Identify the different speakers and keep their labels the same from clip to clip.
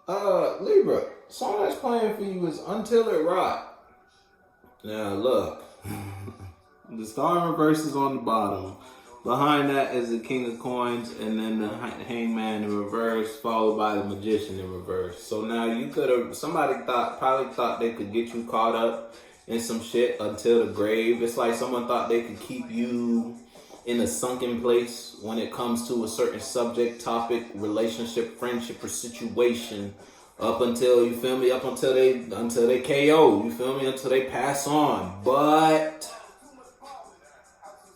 Speaker 1: Libra, song that's playing for you is Until It Rock. Now look, the star in reverse is on the bottom. Behind that is the King of Coins, and then the Hangman in reverse, followed by the Magician in reverse. So now you could have, probably thought they could get you caught up in some shit until the grave. It's like someone thought they could keep you in a sunken place when it comes to a certain subject, topic, relationship, friendship, or situation, up until, you feel me, until they KO, you feel me, until they pass on. But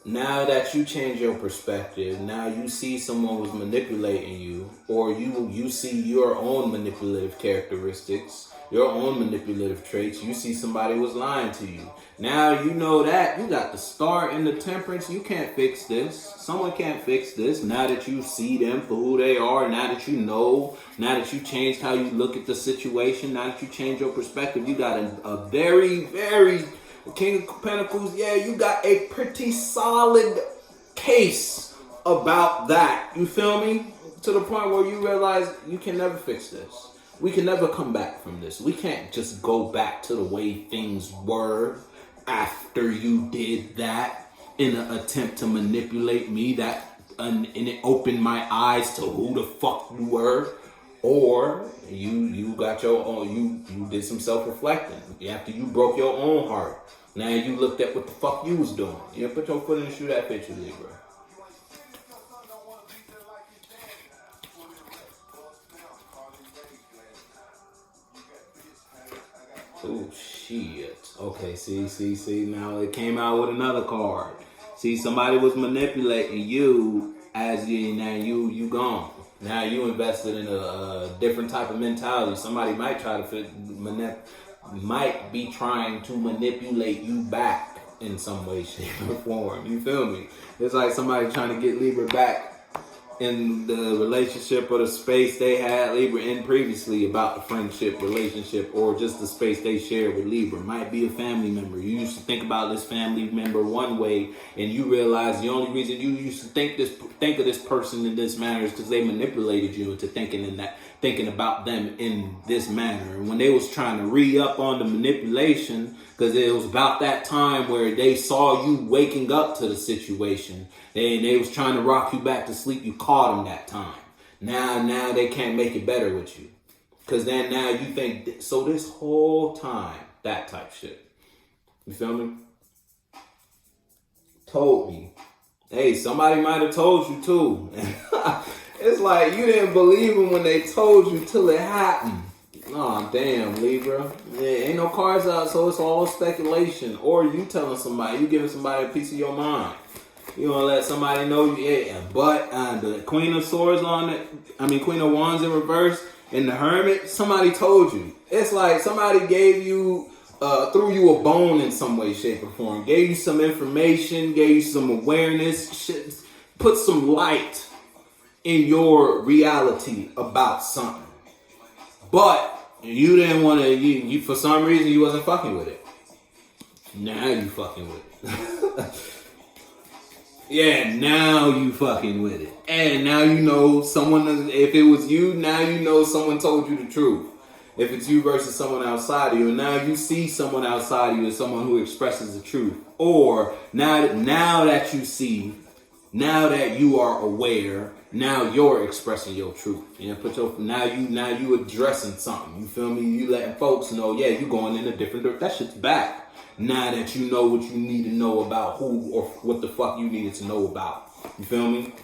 Speaker 1: now that you change your perspective, now you see someone was manipulating you, or you see your own manipulative characteristics, your own manipulative traits. You see somebody was lying to you. Now you know that you got the Star in the Temperance. You can't fix this. Someone can't fix this. Now that you see them for who they are, now that you know, now that you changed how you look at the situation, now that you change your perspective, you got a very, very King of Pentacles. Yeah, you got a pretty solid case about that. You feel me? To the point where you realize you can never fix this. We can never come back from this. We can't just go back to the way things were after you did that in an attempt to manipulate me, and it opened my eyes to who the fuck you were. Or you got your own, you did some self-reflecting after you broke your own heart. Now you looked at what the fuck you was doing. You put your foot in the shoe, that picture, Libra. Oh shit. Okay, see. Now it came out with another card. See, somebody was manipulating you now you gone. Now you invested in a different type of mentality. Somebody might be trying to manipulate you back in some way, shape, or form. You feel me? It's like somebody trying to get Libra back in the relationship or the space they had Libra in previously, about the friendship, relationship, or just the space they shared with Libra. Might be a family member. You used to think about this family member one way, and you realize the only reason you used to think of this person in this manner is because they manipulated you into thinking about them in this manner. And when they was trying to re-up on the manipulation, because it was about that time where they saw you waking up to the situation, and they was trying to rock you back to sleep, you caught them that time. Now they can't make it better with you. Because then now you think, so this whole time, that type shit. You feel me? Told me. Hey, somebody might have told you too. It's like you didn't believe them when they told you till it happened. Oh, damn, Libra. Yeah, ain't no cards out, so it's all speculation. Or you telling somebody, you giving somebody a piece of your mind. You want to let somebody know, yeah, but the Queen of Swords Queen of Wands in reverse, and the Hermit, somebody told you. It's like somebody gave you, threw you a bone in some way, shape, or form. Gave you some information, gave you some awareness, shit, put some light in your reality about something. But you didn't want to, you for some reason, you wasn't fucking with it. Now you fucking with it. Yeah, now you fucking with it. And now you know someone, if it was you, now you know someone told you the truth. If it's you versus someone outside of you, and now you see someone outside of you as someone who expresses the truth. Or now that you see, now that you are aware, now you're expressing your truth. You know, now you addressing something. You feel me? You letting folks know, yeah, you going in a different direction. That shit's back. Now that you know what you need to know about who or what the fuck you needed to know about. You feel me?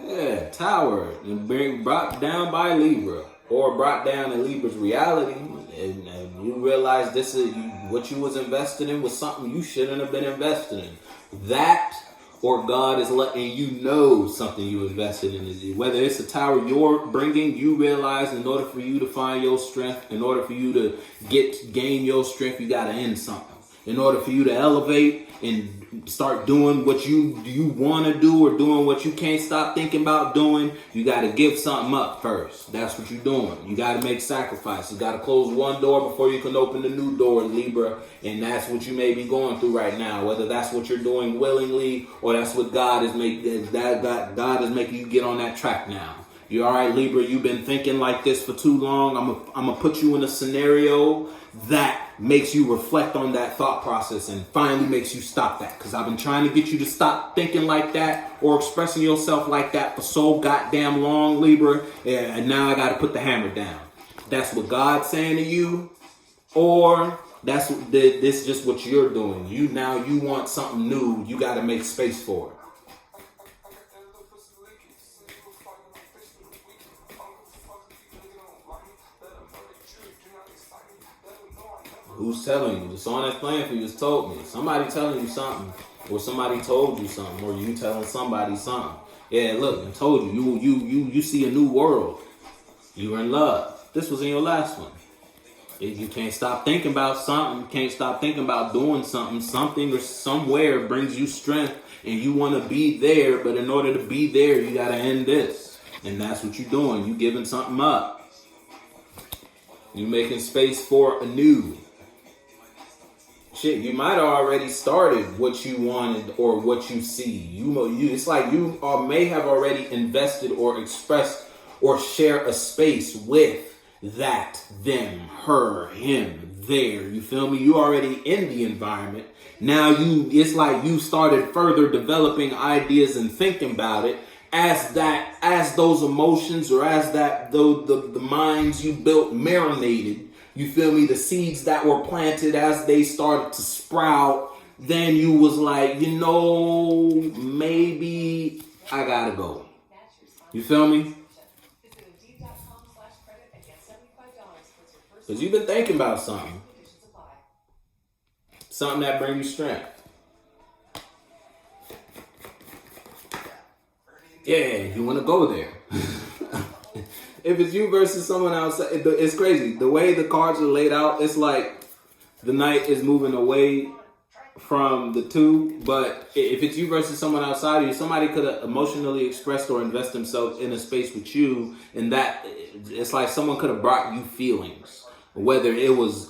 Speaker 1: Yeah, Tower. And brought down by Libra. Or brought down in Libra's reality. And you realize this is what you was invested in was something you shouldn't have been invested in. That, or God is letting you know something you invested in. Whether it's a tower you're bringing, you realize in order for you to find your strength, in order for you to gain your strength, you got to end something. In order for you to elevate and start doing what you want to do or doing what you can't stop thinking about doing, you got to give something up first. That's what you're doing. You got to make sacrifices. You got to close one door before you can open the new door, Libra. And that's what you may be going through right now. Whether that's what you're doing willingly or that's what God is making you get on that track now. You all right, Libra? You've been thinking like this for too long. I'm gonna put you in a scenario that makes you reflect on that thought process and finally makes you stop that. Because I've been trying to get you to stop thinking like that or expressing yourself like that for so goddamn long, Libra. And now I got to put the hammer down. That's what God's saying to you, or this is just what you're doing. You want something new. You got to make space for it. Who's telling you? The song that's playing for you has told me. Somebody telling you something, or somebody told you something, or you telling somebody something. Yeah, look, I told you. You see a new world. You're in love. This was in your last one. You can't stop thinking about something. You can't stop thinking about doing something. Something or somewhere brings you strength, and you want to be there. But in order to be there, you got to end this, and that's what you're doing. You giving something up. You making space for a new. Shit, you might have already started what you wanted or what you see. It's like you may have already invested or expressed or share a space with that, them, her, him, there. You feel me? You already in the environment. Now it's like you started further developing ideas and thinking about it as those emotions or as the minds you built marinated. You feel me? The seeds that were planted as they started to sprout, then you was like, maybe I gotta go. You feel me? Because you've been thinking about something. Something that brings you strength. Yeah, you want to go there. If it's you versus someone else, it's crazy. The way the cards are laid out, it's like the knight is moving away from the two. But if it's you versus someone outside of you, somebody could have emotionally expressed or invest themselves in a space with you. And that it's like someone could have brought you feelings. Whether it was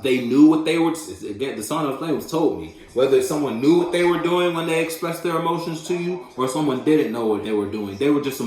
Speaker 1: they knew what they were, again, the song I was playing was told me. Whether someone knew what they were doing when they expressed their emotions to you, or someone didn't know what they were doing. They were just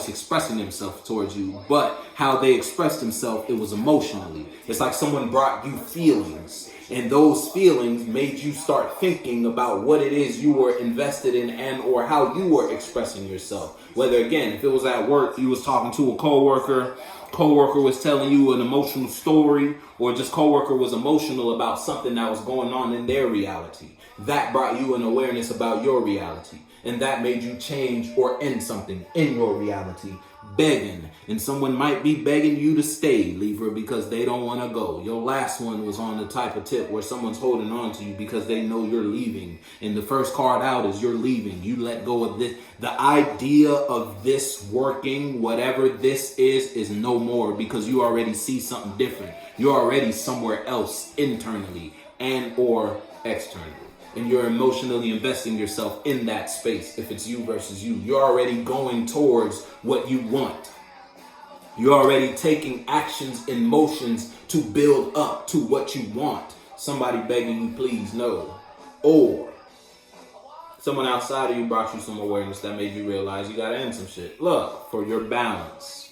Speaker 1: expressing themselves towards you. But how they expressed themselves, it was emotionally. It's like someone brought you feelings. And those feelings made you start thinking about what it is you were invested in and or how you were expressing yourself. Whether, again, if it was at work, you was talking to a coworker was telling you an emotional story, or just coworker was emotional about something that was going on in their reality. That brought you an awareness about your reality. And that made you change or end something in your reality. Begging. And someone might be begging you to stay, Libra, because they don't want to go. Your last one was on the type of tip where someone's holding on to you because they know you're leaving. And the first card out is you're leaving. You let go of this. The idea of this working, whatever this is no more, because you already see something different. You're already somewhere else internally and or externally. And you're emotionally investing yourself in that space. If it's you versus you, you're already going towards what you want. You're already taking actions and motions to build up to what you want. Somebody begging you, please, no. Or someone outside of you brought you some awareness that made you realize you got to end some shit. Look, for your balance.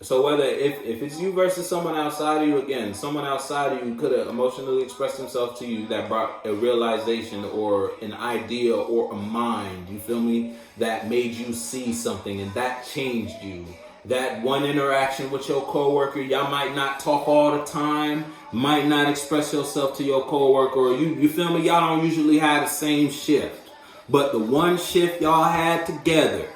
Speaker 1: So whether if it's you versus someone outside of you, again, someone outside of you could have emotionally expressed himself to you that brought a realization or an idea or a mind, you feel me, that made you see something and that changed you. That one interaction with your coworker, y'all might not talk all the time, might not express yourself to your coworker, or you feel me, y'all don't usually have the same shift. But the one shift y'all had together,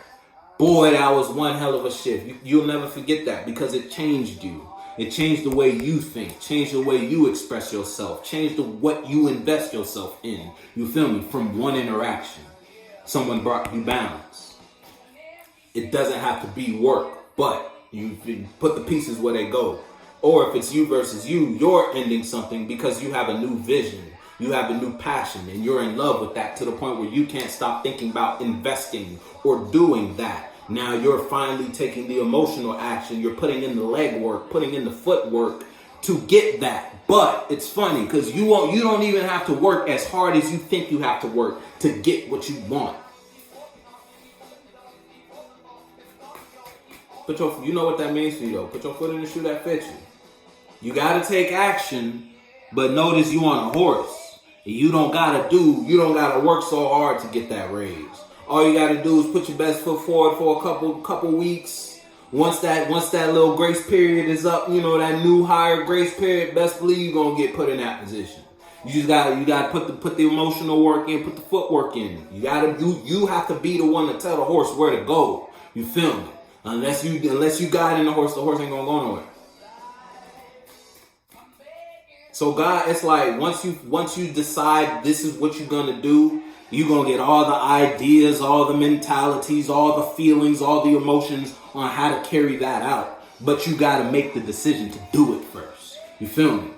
Speaker 1: boy, that was one hell of a shift. You'll never forget that because it changed you. It changed the way you think, changed the way you express yourself, changed what you invest yourself in. You feel me? From one interaction. Someone brought you balance. It doesn't have to be work, but you put the pieces where they go. Or if it's you versus you, you're ending something because you have a new vision. You have a new passion and you're in love with that to the point where you can't stop thinking about investing or doing that. Now you're finally taking the emotional action. You're putting in the leg work, putting in the footwork to get that. But it's funny because you don't even have to work as hard as you think you have to work to get what you want. You know what that means for you though. Put your foot in the shoe that fits you. You gotta take action, but notice you on a horse. You don't gotta work so hard to get that raise. All you gotta do is put your best foot forward for a couple weeks. Once that little grace period is up, that new higher grace period, best believe you're gonna get put in that position. You gotta put the emotional work in, put the footwork in. You have to be the one to tell the horse where to go. You feel me? Unless you guide the horse ain't gonna go nowhere. So God, it's like once you decide this is what you're gonna do, you're gonna get all the ideas, all the mentalities, all the feelings, all the emotions on how to carry that out. But you gotta make the decision to do it first. You feel me?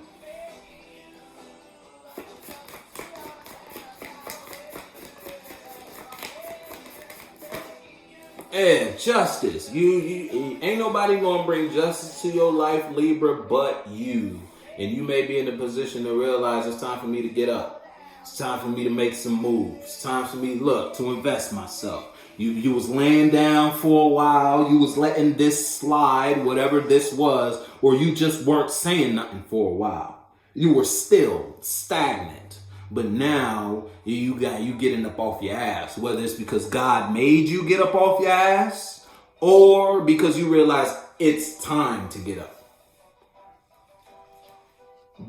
Speaker 1: And justice. You ain't nobody gonna bring justice to your life, Libra, but you. And you may be in a position to realize it's time for me to get up. It's time for me to make some moves. It's time for me, to invest myself. You was laying down for a while. You was letting this slide, whatever this was, or you just weren't saying nothing for a while. You were still stagnant. But now you getting up off your ass. Whether it's because God made you get up off your ass, or because you realize it's time to get up.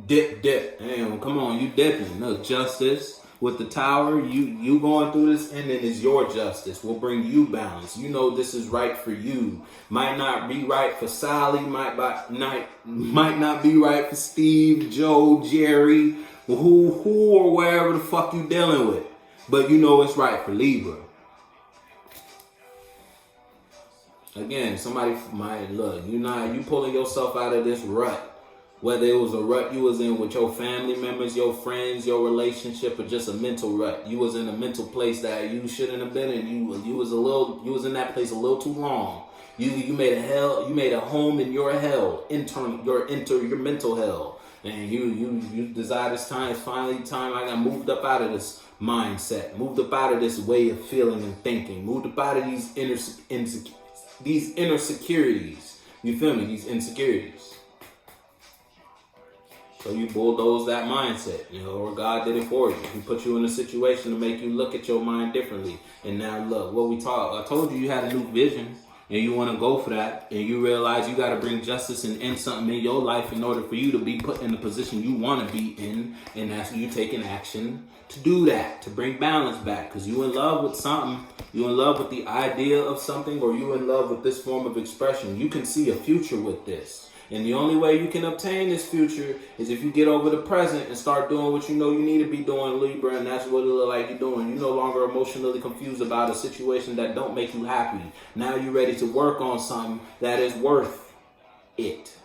Speaker 1: Dip. Damn, come on, you dipping. No, justice with the tower. You going through this, and then it's your justice will bring you balance. This is right for you. Might not be right for Sally. Might not be right for Steve, Joe, Jerry, who or wherever the fuck you dealing with. But it's right for Libra. Again, somebody might look. You pulling yourself out of this rut. Whether it was a rut you was in with your family members, your friends, your relationship, or just a mental rut. You was in a mental place that you shouldn't have been in. You was in that place a little too long. You made a home in your hell, your mental hell. And you desire this time, it's finally time I got moved up out of this mindset, moved up out of this way of feeling and thinking, moved up out of these inner securities. You feel me? These insecurities. So you bulldoze that mindset, or God did it for you. He put you in a situation to make you look at your mind differently. And now look, what we talked. I told you had a new vision, and you want to go for that, and you realize you got to bring justice and end something in your life in order for you to be put in the position you want to be in, and that's you taking action to do that, to bring balance back, because you in love with something, you in love with the idea of something, or you in love with this form of expression. You can see a future with this. And the only way you can obtain this future is if you get over the present and start doing what you need to be doing, Libra, and that's what it look like you're doing. You're no longer emotionally confused about a situation that don't make you happy. Now you're ready to work on something that is worth it.